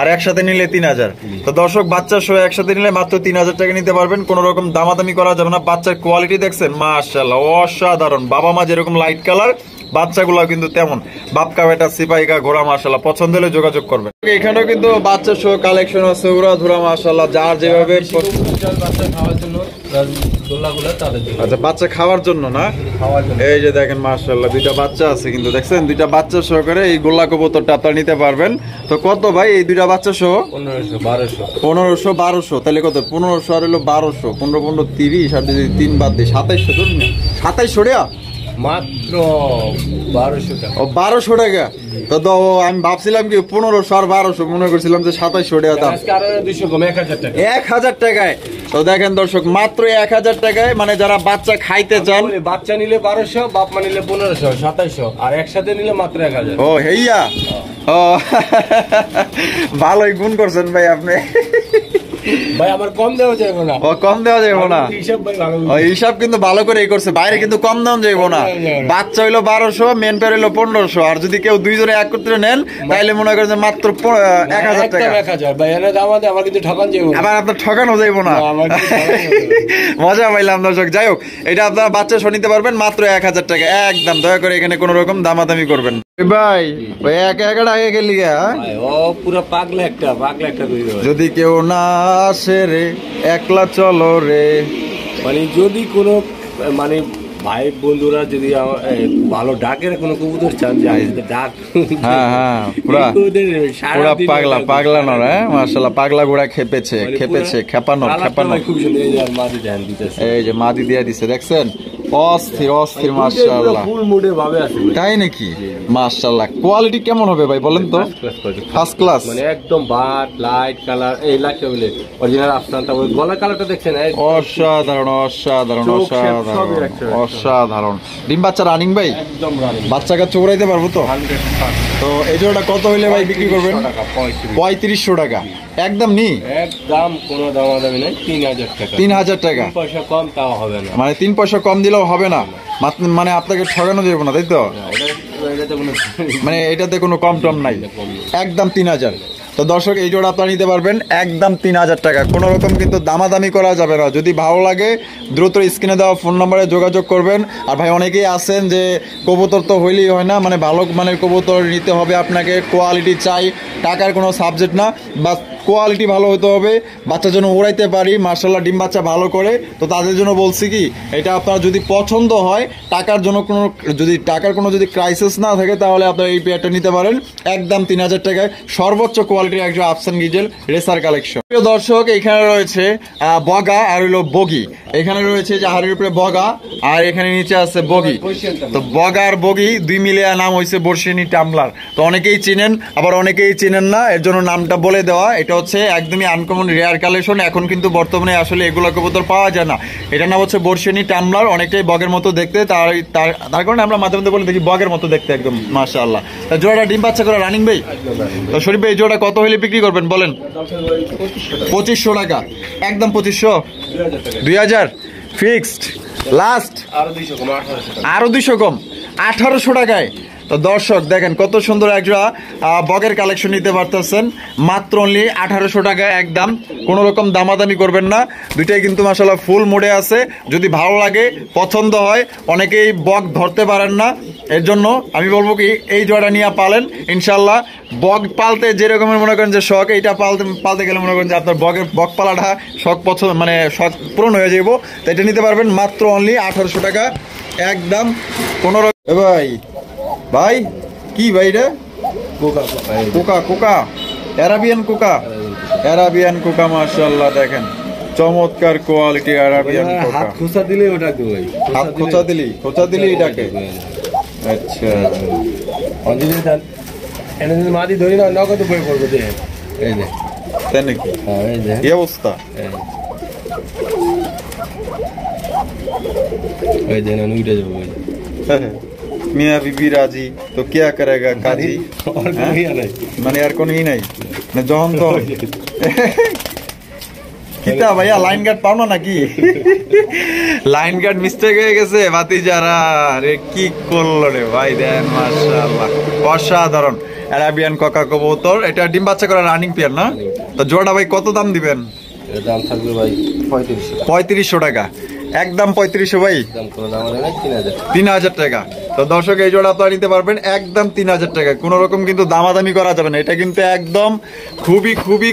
আর একসাথে নিলে 3000। তো দর্শক বাচ্চা সহ একসাথে নিলে মাত্র 3000 টাকা নিতে পারবেন। কোন রকম দামাদামি করা যাবে না। বাচ্চার কোয়ালিটি দেখছেন মাশাআল্লাহ অসাধারণ। বাবা মা যেরকম লাইট কালার, বাচ্চাগুলো কিন্তু তেমন। বাপকা বেটা সিপাহিকা ঘোড়া মাশাআল্লাহ, পছন্দ হলে যোগাযোগ করবেন। এখানেও কিন্তু বাচ্চা সহ কালেকশন আছে, ওরা ধুরা মাশাআল্লাহ, যার যেভাবে বাচ্চা খাওয়ার জন্য দোল্লাগুলো তাদের জন্য। আচ্ছা, বাচ্চা খাওয়ার জন্য না? এই যে দেখেন মাশাআল্লাহ দুইটা বাচ্চা আছে কিন্তু, দেখছেন দুইটা বাচ্চা সহকারে এই গোল্লা কবুতরটা আপনারা নিতে পারবেন। তো কত ভাই এই দুইটা বাচ্চা সহ? 1500 1200, তাহলে কত? 1500 আর হলো 1200, 15 15 30, আর যদি 3 বাদ দিই 2700, ধরুন 2700 টাকা মাত্র 1200 টাকা। 1200 টাকা। তো আমি ভাবছিলাম কি 1500 আর 1200, মনে করছিলাম যে 2700 টাকা দাম। 1000 টাকায়। তো দেখেন দর্শক মাত্র 1000 টাকায়, মানে যারা বাচ্চা খাইতে চান, বাচ্চা নিলে 1200, বাপ মা নিলে 1500, 2700, আর একসাথে নিলে মাত্র 1000। ও হেইয়া, ও ভালোই গুণ করছেন ভাই আপনি। ভাই আমার কম দেওয়া যাবে না। ও কম দেওয়া যাবে না, হিসাব ভাই ভালো। হিসাব কিন্তু ভালো করে করছে, বাইরে কিন্তু কম দাম যাইবো না। বাচ্চা হইলো 1200, মেন পেয়ার হইলো 1500, আর যদি কেউ দুই জনে এক করতে নেন তাইলে মনে করেন যে মাত্র 1000 টাকা। 1000 ভাই, এনে দাম আছে, আমার কিন্তু ঠকান যাইবো না। আবার আপনার ঠকানো যাইবো না। মজা পাইলাম দর্শক। যাই হোক, এটা আপনারা বাচ্চা সহ নিতে পারবেন মাত্র 1000 টাকা একদম। দয়া করে এখানে কোন রকম দামাদামি করবেন ভাই। ওই একা আগে গেলি ও পুরো পাগলা একটা যদি কেউ না আসে রে, একলা চলো রে। মানে যদি কোনো মানে ভাই বন্ধুরা যদি ভালো ডাকের কোনো কবুতর চান, ডাক হ্যাঁ পুরা পাগলা নর, হ্যাঁ মাশাআল্লাহ পাগলা ঘোড়া খেপেছে খেপানো। খুব সুন্দর মাদি ধ্যান দিতেছে, এই যে মাদি দিয়ে দিছে, দেখছেন অস্থির মাশাআল্লাহ, ফুল মুডে ভাবে আছে। তাই নাকি? মাশাআল্লাহ কোয়ালিটি কেমন হবে ভাই বলেন তো? ফার্স্ট ক্লাস, মানে একদম বাট লাইট কালার, এই লাইট বলে অরিজিনাল আফসানটা, ওই গলার কালারটা দেখছেন অসাধারণ। ডিম বাচ্চা রানিং ভাই, একদম রানিং। বাচ্চা কাচ্চা উড়াইতে পারবো তো? তো এই জোড়াটা কত হইলে ভাই বিক্রি করবেন? 3500 টাকা একদম নি, একদম কোনো দামাদামি নাই। 3000 টাকা। 3000 টাকা, 3 পয়সা কম তাও হবে না, মানে 3 পয়সা কম দিলেও হবে না, মানে আপনাকে ঠকানো যাবে না, তাই তো? মানে এটাতে কোনো কম টম নাই, একদম 3000। তো দর্শক এই জোড়া আপনারা নিতে পারবেন একদম 3000 টাকা। কোনো রকম কিন্তু দামাদামি করা যাবে না। যদি ভালো লাগে দ্রুত স্ক্রিনে দেওয়া ফোন নম্বরে যোগাযোগ করবেন। আর ভাই অনেকেই আছেন যে কবুতর তো হইলেই হয় না, মানে ভালো মানের কবুতর নিতে হবে আপনাকে, কোয়ালিটি চাই, টাকার কোনো সাবজেক্ট না, বা কোয়ালিটি ভালো হতে হবে, বাচ্চার জন্য উড়াইতে পারি মার্শাল্লাহ, ডিম বাচ্চা ভালো করে। তো তাদের জন্য বলছি কি, এটা আপনার যদি পছন্দ হয়, টাকার জন্য কোনো যদি ক্রাইসিস না থাকে, তাহলে আপনারা এই পেয়ারটা নিতে পারেন একদম 3000 টাকায়, সর্বোচ্চ কোয়ালিটির একজন আফসান গিজেল রেসার কালেকশন। প্রিয় দর্শক, এখানে রয়েছে বগা আর হলো বগি। এখানে রয়েছে যে হাড়ির উপরে বগা, আর এখানে নিচে আছে বগি। তো বগা আর বগি দুই মিলে নাম হয়েছে বর্ষিনী টাম্বলার। তো অনেকেই চিনেন, আবার অনেকেই চিনেন না, এর জন্য নামটা বলে দেওয়া। এটা হচ্ছে একদমই আনকমন রেয়ার কালেকশন। এখন কিন্তু বর্তমানে আসলে এগুলো কবুতর পাওয়া যায় না। এটার নাম হচ্ছে বর্ষিনী টাম্বলার, অনেকটাই বগের মতো দেখতে, তার কারণে আমরা মাঝে মধ্যে বলে দেখি বগের মতো দেখতে একদম মাশাআল্লাহ। তা জোড়াটা ডিম বাচ্চা করে রানিং ভাই। তো শরীফ ভাই, এই জোড়া কত হলে বিক্রি করবেন বলেন? 2500 টাকা, একদম 2500, 2000 ফিক্সড, লাস্ট আরো 200 কম, 1800 টাকায়। তো দর্শক দেখেন কত সুন্দর একটা বগের কালেকশন নিতে পারতেছেন মাত্র অনলি 1800 টাকা একদম। কোনো রকম দামাদামি করবেন না, দুইটাই কিন্তু মাশাআল্লাহ ফুল মোডে আছে। যদি ভালো লাগে, পছন্দ হয়, অনেকেই বগ ধরতে পারেন না, এর জন্য আমি বলবো কি এই জোড়া নিয়ে পালেন ইনশাল্লাহ। বগ পালতে যেরকমের মনে করেন যে শখ, এইটা পালতে গেলে মনে করেন যে আপনার বগ পালাটা শখ পছন্দ, মানে শখ পূরণ হয়ে যাবো। তো এটা নিতে পারবেন মাত্র অনলি 1800 টাকা একদম। কোনো ভাই ভাই কি ভাই রে? কোকা অ্যারাবিয়ান কোকা মাশাআল্লাহ, দেখেন চমৎকার কোয়ালিটি অ্যারাবিয়ান কোকা। হাত খোঁচা দিলে ওটা কি ভাই? হাত খোঁচা দিলি এটাকে। আচ্ছা, অঞ্জলি দেন এনে যদি মাটি ধরি না নগদ বই পড়বে দে। এই যে তাই নাকি? হ্যাঁ, এই যে কি অবস্থা? এই যে না উঠে যাবে ভাই। মিয়া বিবি রাজি তো क्या करेगा काजी, মানে আর কোনো ই নাই না যখন তো কিতা ভাইয়া লাইন গার্ড পাও না নাকি? লাইন গার্ড মিস্টেক হয়ে গেছে বাতি যারা রে, কি করলো রে ভাই, দেন মাশাআল্লাহ অসাধারণ অ্যারাবিয়ান কোকা কবুতর। এটা ডিম বাচ্চা করা রানিং পেয়ার না? তো জোড়া ভাই কত দাম দিবেন? এর দাম থাকবে ভাই 3500 টাকা একদম 3500 ভাই, দাম করে দাম হবে 3000 টাকা। তো দর্শক এই জোড়া আপনারা নিতে পারবেন একদম 3000 টাকা, কোনো রকম কিন্তু দামাদামি করা যাবে না। এটা কিন্তু একদম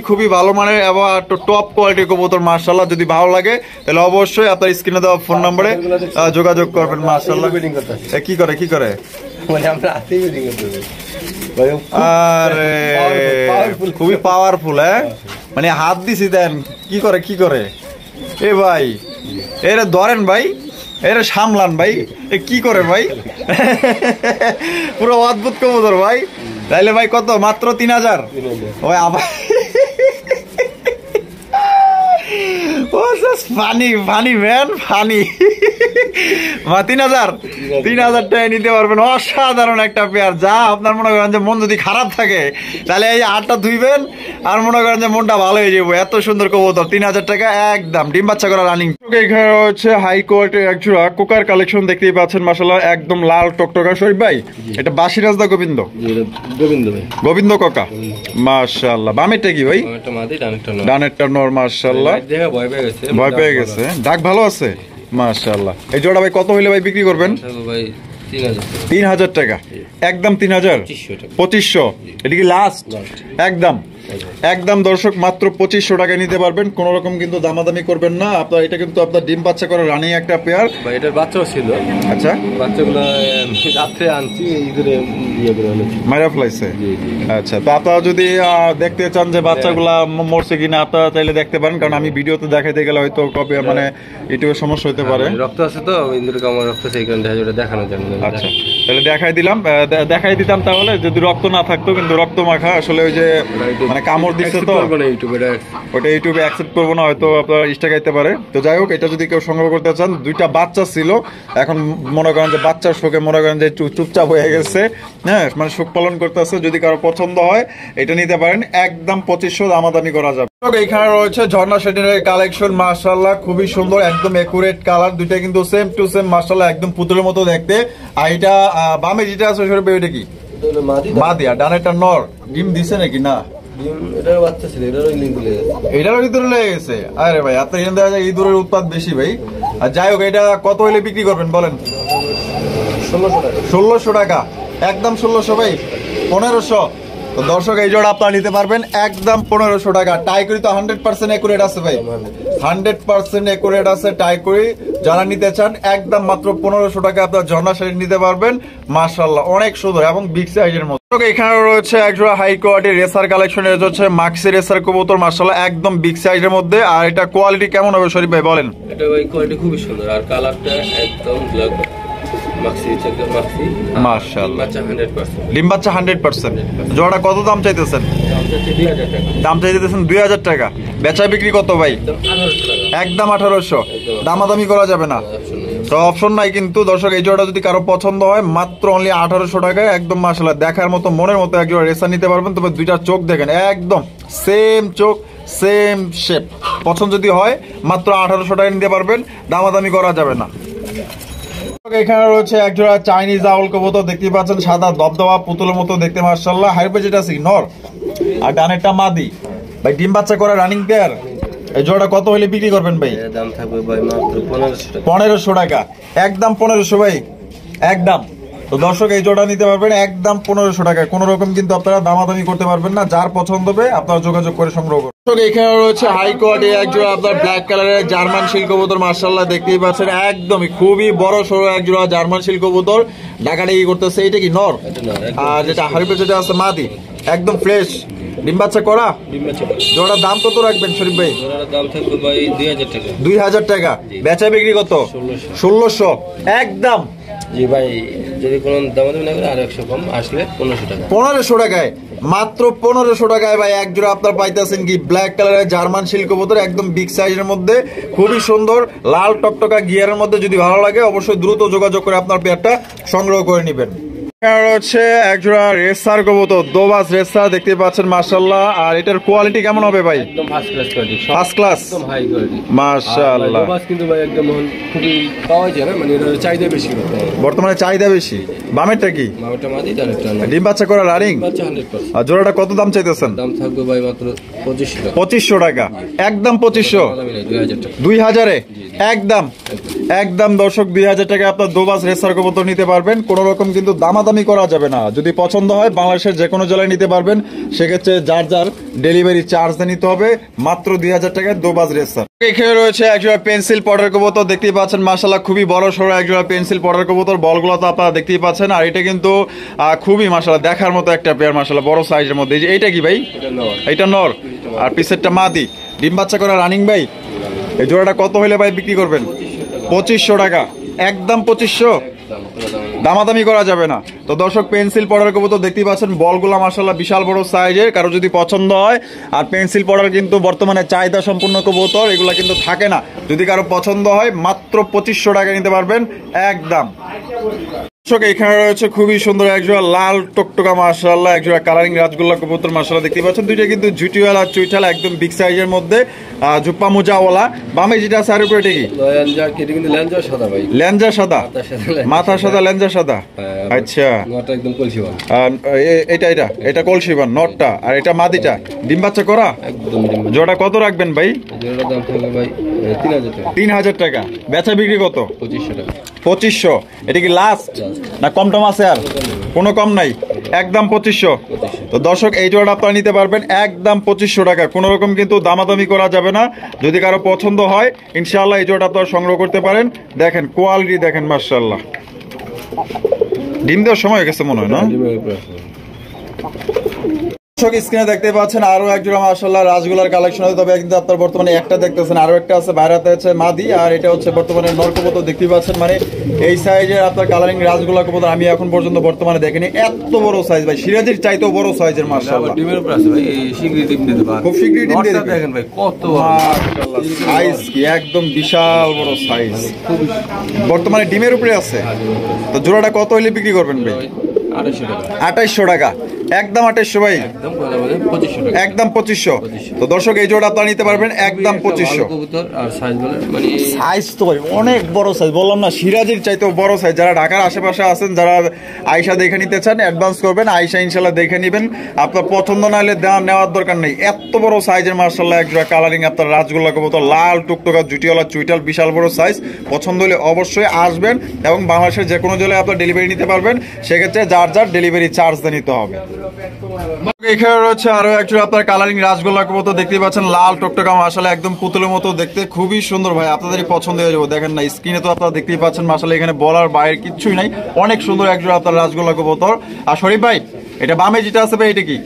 খুবই ভালো মানের এবং টপ কোয়ালিটির কবুতর মাশাআল্লাহ। যদি ভালো লাগে তাহলে অবশ্যই আপনার স্ক্রিনে দেওয়া ফোন নম্বরে যোগাযোগ করবেন মাশাআল্লাহ। কি করে মানে আমরা হাতেই বেডিং করতে আরে খুবই পাওয়ারফুল, হ্যাঁ মানে হাত দিছি দেন কি করে এ ভাই, এরা ধরেন ভাই, এরা সামলান ভাই, এ কি করে ভাই? পুরো অদ্ভুত কবুতর ভাই। তাইলে ভাই কত? মাত্র 3000। ওই আবার ফানি ম্যান ফানি। 3000 টাকা নিতে পারবেন, অসাধারণ একটা পেয়ার। যা আপনার মনে করেন যে মন যদি খারাপ থাকে তাহলে এই হাতটা ধুইবেন আর মনে করেন যে মনটা ভালো হয়ে যাবো। এত সুন্দর কবুতর 3000 টাকা একদম, ডিম বাচ্চা করা রানিং। এখানে হচ্ছে হাই কোয়ালিটির এক জোড়া কোকার কালেকশন দেখতেই পাচ্ছেন মাশাআল্লাহ, একদম লাল টকটকা। শরীফ ভাই এটা বাসিরাজ দা গোবিন্দ কোকা মাশাআল্লাহ। বামেরটা কি ভাই? ডানেরটা নর মাশাআল্লাহ, ভয় পেয়ে গেছে, ডাক ভালো আছে মাশাআল্লাহ। এই জোড়া ভাই কত হইলে ভাই বিক্রি করবেন? 3000 টাকা একদম, 2500। এটা কি লাস্ট? একদম দর্শক মাত্র 2500 টাকা নিতে পারবেন, কোন রকম কিন্তু দামাদামি করবেন না আপনার। এটা কিন্তু আপনার ডিম বাচ্চা করা রানিং একটা পেয়ার। এটার বাচ্চাও ছিল। আচ্ছা, বাচ্চাগুলো রাত্রে আনছি, মাইরা ফেলাইছে। আচ্ছা, তো আপনারা যদি দেখতে চান যে বাচ্চাগুলা মরছে কিনা, আপনারা চাইলে দেখতে পারেন, কারণ আমি ভিডিওতে দেখাইতে গেলে হয়তো কপি মানে ইউটিউবে সমস্যা হতে পারে। রক্ত আছে তো, ইন্দুরকে আমার রক্ত সেই কারণে দেখানো যায় না। আচ্ছা, তাহলে দেখাই দিতাম তাহলে, যদি রক্ত না থাকতো, কিন্তু রক্ত মাখা আসলে ওই যে মানে কামড় দিচ্ছে তো ওটা ইউটিউবে অ্যাকসেপ্ট করবো না, হয়তো আপনার স্ট্রাইক আইতে পারে। তো যাই হোক, এটা যদি কেউ সংগ্রহ করতে চান, দুইটা বাচ্চা ছিল, এখন মনে করেন যে বাচ্চার শোকে মনে করেন যে চুপচাপ হয়ে গেছে, হ্যাঁ মানে শোক পালন করতেছে। যদি কারো পছন্দ হয় এটা নিতে পারেন একদম 2500, দামাদামি করা যাবে। এখানে রয়েছে ঝর্ণা শেডের কালেকশন মাশাআল্লাহ, খুবই সুন্দর, একদম একুরেট কালার, দুইটা কিন্তু সেম টু সেম মাশাআল্লাহ, একদম পুতুলের মতো দেখতে। আর এটা বামে যেটা আছে সেটা এটা কি? মাদিয়া। ডানেরটা নর, ডিম দিছে নাকি না? এটারও ভিতরে লেগে গেছে। আরে ভাই আপনার এখানে দেখা যায় ইঁদুরের উৎপাদ বেশি ভাই। আর যাই হোক, এটা কত হইলে বিক্রি করবেন বলেন? 1600 টাকা একদম, 1600 ভাই, 1500 তো দর্শক এই জোড়া আপনারা নিতে পারবেন একদম 1500 টাকা। টাইকুরি তো 100% একুরেট আছে ভাই, 100% একুরেট আছে টাইকুরি। যারা নিতে চান একদম মাত্র 1500 টাকা আপনারা ঝর্ণা শাড়ি নিতে পারবেন। মাশাআল্লাহ অনেক সুন্দর এবং বিগ সাইজের মধ্যে। এখানে রয়েছে একজোড়া হাই কোয়ালিটি রেসার কালেকশন, এটা হচ্ছে মাক্সি রেসার কবুতর। মাশাআল্লাহ একদম বিগ সাইজের মধ্যে। আর এটা কোয়ালিটি কেমন হবে শরীফ ভাই বলেন? এটা ভাই কোয়ালিটি খুবই সুন্দর আর কালারটা একদম ব্ল্যাক মাক্সি চেকের মাক্সি। মাশাআল্লাহ 100% ডিম বাচ্চা 100%। জোড়াটা কত দাম চাইতেছেন? দাম চাইতেছেন 2000 টাকা। বেচা বিক্রি কত ভাই? একদম 1800। দামাদামি করা যাবে না তো অপশন নাই কিন্তু। দর্শক এই জোড়াটা যদি কারো পছন্দ হয় মাত্র অনলি 1800 টাকায় একদম মাশাআল্লাহ দেখার মতো মনের মতো এক জোড়া রেসার নিতে পারবেন। তবে দুইটা চোখ দেখেন একদম সেম চোখ সেম শেপ। পছন্দ যদি হয় মাত্র 1800 টাকা নিতে পারবেন, দামাদামি করা যাবে না। এখানে রয়েছে এক জোড়া চাইনিজ আউল কবুতর, দেখতে পাচ্ছেন সাদা দবদবা পুতুলের মতো দেখতে মাশাআল্লাহ। হাইপে যেটা আছে নর আর ডানেরটা মাদি ভাই, ডিম বাচ্চা করে রানিং পেয়ার। এই জোড়াটা কত হলে বিক্রি করবেন ভাই? দাম থাকবে ভাই মাত্র 1500 টাকা। 1500 টাকা একদম 1500 ভাই একদম। তো দর্শক এই জোড়া নিতে পারবেন একদম 1500 টাকা। কোন রকম কিন্তু আপনারা দামাদামি করতে পারবেন না। যার পছন্দ হবে আপনারা যোগাযোগ করে সংগ্রহ করুন। দর্শক এখানে রয়েছে হাই কোয়ালিটি এক জোড়া আপনার ব্ল্যাক কালারের জার্মান শিল কবুতর। মাশাআল্লাহ দেখতেই পাচ্ছেন একদমই খুবই বড় সড়ো এক জোড়া জার্মান শিল কবুতর। ডাকাডাকি করতেছে। এটা কি নর? আর যেটা হারিপে যেটা আছে মাদি একদম ফ্রেশ ডিম বাচ্চা করা। জোড়ার দাম কত রাখবেন শরীফ ভাই? দাম থাকবে ভাই 2000 টাকা। 2000 টাকা। বেচা বিক্রি কত? 1600 একদম। জি ভাই যদি কোনো দামাদামি না করে আর 100 কম আসলে 1500 টাকা। 1500 টাকায় মাত্র 1500 টাকায় ভাই এক জোড়া আপনার পাইতেছেন কি ব্ল্যাক কালারের জার্মান শিল কবুতর একদম বিগ সাইজের মধ্যে খুবই সুন্দর লাল টকটকা গিয়ারের মধ্যে। যদি ভালো লাগে অবশ্যই দ্রুত যোগাযোগ করে আপনার পেয়ারটা সংগ্রহ করে নেবেন। হচ্ছে একজোড়া রেসার কবুতর, দোবাস রেসার দেখতে পাচ্ছেন মাশাআল্লাহ। আর এটার কোয়ালিটি কেমন হবে ভাই? একদম first class quality, first class একদম হাই কোয়ালিটি মাশাআল্লাহ। দোবাস কিন্তু ভাই একদম খুবই পাওয়া যায় না, মানে এর চাহিদা বেশি বর্তমানে চাহিদা বেশি। বামেরটা কি? মামাটা মাদি জানেরটা না। ডিম বাচ্চা করা রানিং বাচ্চা 100%। আর জোড়াটা কত দাম চাইতেছেন? দাম থাকবে ভাই মাত্র 2500 টাকা। 2500 টাকা একদম 2500। 2000 টাকা 2000-এ একদম একদম। দর্শক 2000 টাকা আপনার দোবাস রেসার কবুতর নিতে পারবেন। কোন রকম কিন্তু দামাদামি করা যাবে না। যদি পছন্দ হয় বাংলাদেশের যে কোনো জেলায় নিতে পারবেন। সেক্ষেত্রে যার যার ডেলিভারি চার্জ নিতে হবে। মাত্র 2000 টাকায় দোবাস রেসার। এখানে রয়েছে একজোড়া পেন্সিল পটার কবুতর, দেখতেই পাচ্ছেন মাশাআল্লাহ খুবই বড় সড়ো একজোড়া পেন্সিল পটার কবুতর। বলগুলো তো আপনারা দেখতেই পাচ্ছেন। আর এটা কিন্তু খুবই মাশাআল্লাহ দেখার মতো একটা পেয়ার মাশাআল্লাহ বড় সাইজের মধ্যে। এইটা কি ভাই? এটা নর আর পিছেরটা মাদি। ডিম বাচ্চা করা রানিং ভাই। এই জোড়াটা কত হলে ভাই বিক্রি করবেন? 2500 টাকা একদম 2500। দামাদামি করা যাবে না। তো দর্শক পেন্সিল পড়ার কবুতর দেখতেই পাচ্ছেন বলগুলো মাশাআল্লাহ বিশাল বড় সাইজের। কারো যদি পছন্দ হয় আর পেন্সিল পড়ার কিন্তু বর্তমানে চাহিদা সম্পূর্ণ কবুতর, এগুলা কিন্তু থাকে না। যদি কারো পছন্দ হয় মাত্র 2500 টাকা নিতে পারবেন একদম। দর্শক এখানে রয়েছে খুবই সুন্দর একজোড়া লাল টকটকা মাশাআল্লাহ একজোড়া কালারিং রাজগোল্লা কবুতর মাশাআল্লাহ দেখতে পাচ্ছেন। দুইটা কিন্তু জুটিওয়ালা চুইঠালা একদম বিগ সাইজের মধ্যে জুপ্পা মোজাওয়ালা। বামে যেটা আছে আর উপরে এটা কি? লেঞ্জা কেটে কিন্তু লেঞ্জা সাদা ভাই। লেঞ্জা সাদা, মাথা সাদা, লেঞ্জা সাদা। আচ্ছা নটটা একদম কলসিবান। এটা এটা এটা কলসিবান নটটা। আর এটা মাদিটা ডিম বাচ্চা করা একদম ডিম। জোড়া কত রাখবেন ভাই? জোড়ার দাম থাকবে ভাই 3000 টাকা। 3000 টাকা। বেচা বিক্রি কত? 2500 টাকা। 2500। এটা কি লাস্ট না কম টম আছে? আর কোনো কম নাই একদম 2500। তো দর্শক এই জোড়াটা আপনারা নিতে পারবেন একদম 2500 টাকা। কোনো রকম কিন্তু দামাদামি করা যাবে না। যদি কারো পছন্দ হয় ইনশাআল্লাহ এই জোড়াটা আপনারা সংগ্রহ করতে পারেন। দেখেন কোয়ালিটি দেখেন মাশাআল্লাহ। ডিম দেওয়ার সময় হয়ে গেছে মনে হয় না? স্ক্রিনে দেখতে পাচ্ছেন আরো এক জোড়া মাশাআল্লাহ রাজগোলার কালেকশন আছে। তবে কিন্তু আপনার বর্তমানে একটা দেখতেছেন, আরো একটা আছে বাইরেতে আছে মাদি। আর এটা হচ্ছে বর্তমানে নর কবুতর দেখতে পাচ্ছেন। মানে এই সাইজের আপনার কালারিং রাজগোলা কবুতর আমি এখন পর্যন্ত বর্তমানে দেখিনি। এত বড় সাইজ ভাই, সিরাজির চাইতেও বড় সাইজের মাশাআল্লাহ। ডিমের উপর আছে ভাই, এই শীঘ্রই ডিম দিতে পারে। খুব শীঘ্রই ডিম দিয়ে দিবে। দেখেন ভাই কত মাশাআল্লাহ সাইজ কি একদম বিশাল বড় সাইজ। বর্তমানে ডিমের উপরে আছে। তো জোড়াটা কত হইলে বিক্রি করবেন ভাই? 2800 টাকা। 2800 টাকা একদম 2800 ভাই একদম 2500 টাকা। একদম 2500। তো দর্শক এই জোড়া আপনারা নিতে পারবেন একদম 2500। কবুতর আর সাইজ বলে মানে সাইজ তো ভাই অনেক বড় সাইজ, বললাম না সিরাজির চাইতেও বড় সাইজ। যারা ঢাকার আশেপাশে আছেন, যারা আয়শা দেখে নিতে চান অ্যাডভান্স করবেন, আয়শা ইনশাআল্লাহ দেখে নেবেন। আপনার পছন্দ না হলে নেওয়ার দরকার নেই। এত বড় সাইজের মাশাআল্লাহ এক জোড়া কালারিং আপনার রাজগোল্লা কবুতর, লাল টুকটুকা জুটিওয়ালা চুইটাল, বিশাল বড় সাইজ। পছন্দ হলে অবশ্যই আসবেন এবং বাংলাদেশের যে কোনো জেলায় আপনার ডেলিভারি নিতে পারবেন। সেক্ষেত্রে যার যার ডেলিভারি চার্জ নিতে হবে। এখানে রয়েছে আরো একজন আপনার কালারিং রাসগোল্লা কবুতর দেখতে পাচ্ছেন, লাল টকটকা মাশাআল্লাহ একদম পুতুলের মতো দেখতে, খুবই সুন্দর ভাই, আপনাদেরই পছন্দ হয়ে যাবে। দেখেন না স্ক্রিনে তো আপনারা দেখতেই পাচ্ছেন মাশাআল্লাহ, এখানে বলার বাইরে কিচ্ছুই নাই, অনেক সুন্দর একজন আপনার রাসগোল্লা কবুতর। আর শরীফ ভাই এটা বামে যেটা আছে ভাই এটা কি?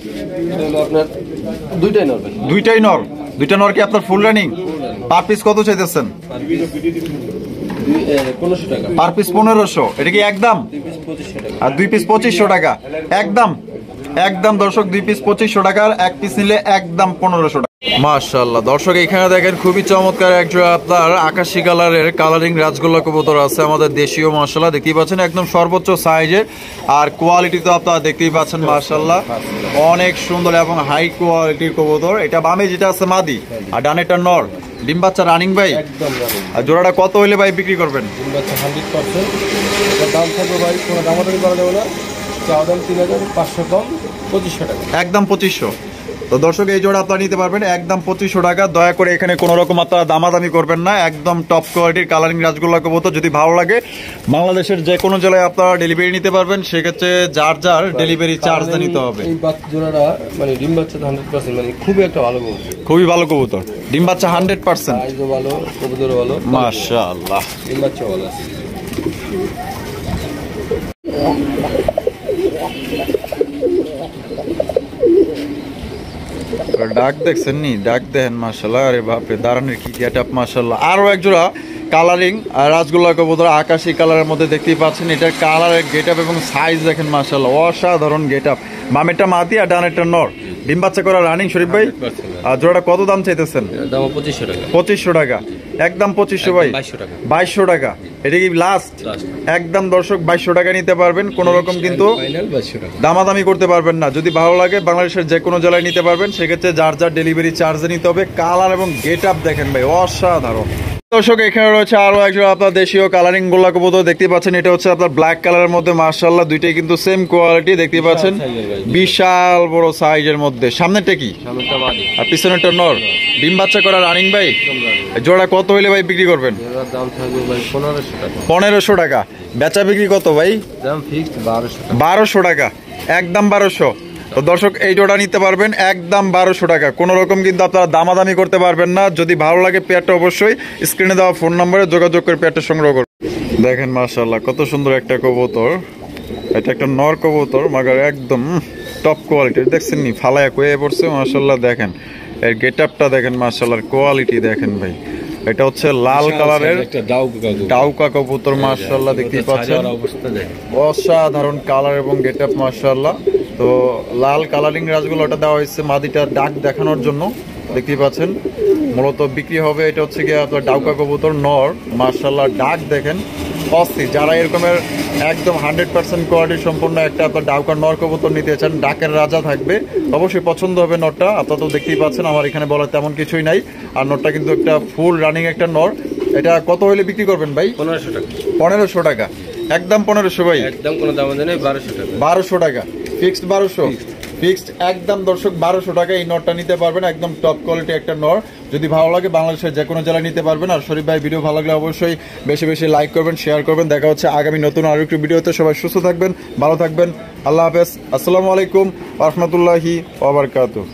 আপনার দুইটাই নর। দুইটাই নর। দুইটা নর কি আপনার ফুল রানিং? পার পিস কত চাইতেছেন? 1500 টাকা পার পিস 1500। এটা কি একদম? আর 2 পিস 2500 টাকা একদম। একদম দর্শক 2 পিস 2500 টাকার, এক পিস নিলে একদম 1500 টাকা। মাশাআল্লাহ দর্শক এখানে দেখেন খুবই চমৎকার একজন আপনার আকাশি কালারের কালারিং রাজগোল্লা কবুতর আছে, আমাদের দেশীয় মাশাআল্লাহ দেখতেই পাচ্ছেন, একদম সর্বোচ্চ সাইজের। আর কোয়ালিটি তো আপনারা দেখতেই পাচ্ছেন মাশাআল্লাহ অনেক সুন্দর এবং হাই কোয়ালিটির কবুতর। এটা বামে যেটা আছে মাদি আর ডানেটা নর। ডিম বাচ্চা রানিং ভাই একদম রানিং। আর জোড়াটা কত হইলে ভাই বিক্রি করবেন? ডিম বাচ্চা 100%। এটা দাম থাকবে ভাই, কোনো দামাদামি করা যাবে না। চাওয়া দাম 3500, কম 2500 টাকা। একদম 2500। তো দর্শক এই জোড়া আপনারা নিতে পারবেন একদম 2500 টাকা। দয়া করে এখানে কোনো রকম আপনারা দামাদামি করবেন না, একদম টপ কোয়ালিটির কালারিং রাজগোল্লা কবুতর। যদি ভালো লাগে বাংলাদেশের যে কোনো জেলায় আপনারা ডেলিভারি নিতে পারবেন, সেক্ষেত্রে যার যার ডেলিভারি চার্জ নিতে হবে। এই জোড়াটা মানে ডিম বাচ্চা 100%, মানে খুবই একটা ভালো কবুতর, খুবই ভালো কবুতর, ডিম বাচ্চা 100%। সাইজও ভালো, কবুতরও ভালো, মাশাআল্লাহ ডিম বাচ্চা ভালো আছে। ডাক দেখছেন নি? ডাক দেখেন মাশাআল্লাহ, আরে বাপরে দাঁড়ানোর কি গেটআপ মাশাআল্লাহ। আরো এক জোড়া কালারিং রাসগোল্লা কবুতর আকাশি কালারের মধ্যে দেখতেই পাচ্ছেন, এটার কালারের গেটআপ এবং সাইজ দেখেন মাশাআল্লাহ অসাধারণ গেটআপ। বামেরটা মাদি আর ডানেরটা নর। ডিম বাচ্চা করা রানিং শরীফ ভাই। আর জোড়াটা কত দাম চাইতেছেন? দাম 2500 টাকা। 2500 টাকা একদম 2500 ভাই। 2200 টাকা। 2200 টাকা এটা কি লাস্ট? একদম দর্শক 2200 টাকা নিতে পারবেন, কোন রকম কিন্তু ফাইনাল 2200 টাকা। দামাদামি করতে পারবেন না। যদি ভালো লাগে বাংলাদেশের যে কোনো জেলায় নিতে পারবেন, সেক্ষেত্রে যার যার ডেলিভারি চার্জ নিতে হবে। কালার এবং গেট আপ দেখেন ভাই অসাধারণ। দর্শক এখানে রয়েছে আরো একজন আপনার দেশীয় কালারিং গোল্লা কবুতর দেখতে পাচ্ছেন, এটা হচ্ছে আপনার ব্ল্যাক কালারের মধ্যে মাশাআল্লাহ, দুইটাই কিন্তু সেম কোয়ালিটি দেখতে পাচ্ছেন, বিশাল বড় সাইজের মধ্যে। সামনেরটা কি? সামনেরটা মাদি আর পিছনেরটা নর। ডিম বাচ্চা করা রানিং ভাই। জোড়া কত হইলে ভাই বিক্রি করবেন? এর দাম থাকবে ভাই 1500 টাকা। 1500 টাকা। বেচা বিক্রি কত ভাই? দাম ফিক্সড 1200 টাকা। 1200 টাকা একদম 1200। তো দর্শক এই জোড়া নিতে পারবেন একদম 1200 টাকা, কোনো রকম কিন্তু আপনারা দামাদামি করতে পারবেন না। যদি ভালো লাগে পেয়ারটা অবশ্যই স্ক্রিনে দেওয়া ফোন নম্বরে যোগাযোগ করে পেয়ারটা সংগ্রহ করুন। দেখেন মাশাআল্লাহ কত সুন্দর একটা কবুতর, এটা একটা নর কবুতর মাগার একদম টপ কোয়ালিটির। দেখছেন নি ফালায়া কয়ে পড়ছে মাশাআল্লাহ, দেখেন এর গেটআপটা দেখেন মাশাআল্লাহ, কোয়ালিটি দেখেন ভাই। এটা হচ্ছে লাল কালারের একটা ডাউকা কবুতর মাশাআল্লাহ, দেখতেই পাচ্ছেন অসাধারণ কালার এবং গেটআপ মাশাআল্লাহ। তো লাল কালারিং রাজগোল্লাটা দেওয়া হয়েছে মাদিটা ডাক দেখানোর জন্য, দেখতেই পাচ্ছেন। মূলত বিক্রি হবে এটা হচ্ছে গিয়ে আপনার ডাউকা কবুতর নর মাশাআল্লাহ, ডাক দেখেন অস্থির। যারা এরকমের একদম 100% কোয়ালিটি সম্পন্ন একটা আপনার ডাউকা নর কবুতর নিতে চান, ডাকের রাজা থাকবে, অবশ্যই পছন্দ হবে নরটা। আপনারা তো দেখতেই পাচ্ছেন, আমার এখানে বলার তেমন কিছুই নাই। আর নরটা কিন্তু একটা ফুল রানিং একটা নর। এটা কত হইলে বিক্রি করবেন ভাই? 1500 টাকা। 1500 টাকা একদম 1500 ভাই। একদম কোনো দাম নেই, 1200 টাকা। 1200 টাকা ফিক্সড। 1200 ফিক্সড একদম দর্শক 1200 টাকা এই নটটা নিতে পারবেন, একদম টপ কোয়ালিটি একটা নর। যদি ভালো লাগে বাংলাদেশের যে কোনো জেলায় নিতে পারবেন। আর শরীফ ভাই ভিডিও ভালো লাগলে অবশ্যই বেশি বেশি লাইক করবেন, শেয়ার করবেন। দেখা হচ্ছে আগামী নতুন আরো একটু ভিডিওতে। সবাই সুস্থ থাকবেন, ভালো থাকবেন, আল্লাহ হাফেজ, আসসালামু আলাইকুম ওয়া রাহমাতুল্লাহি ওয়া বারাকাতুহু।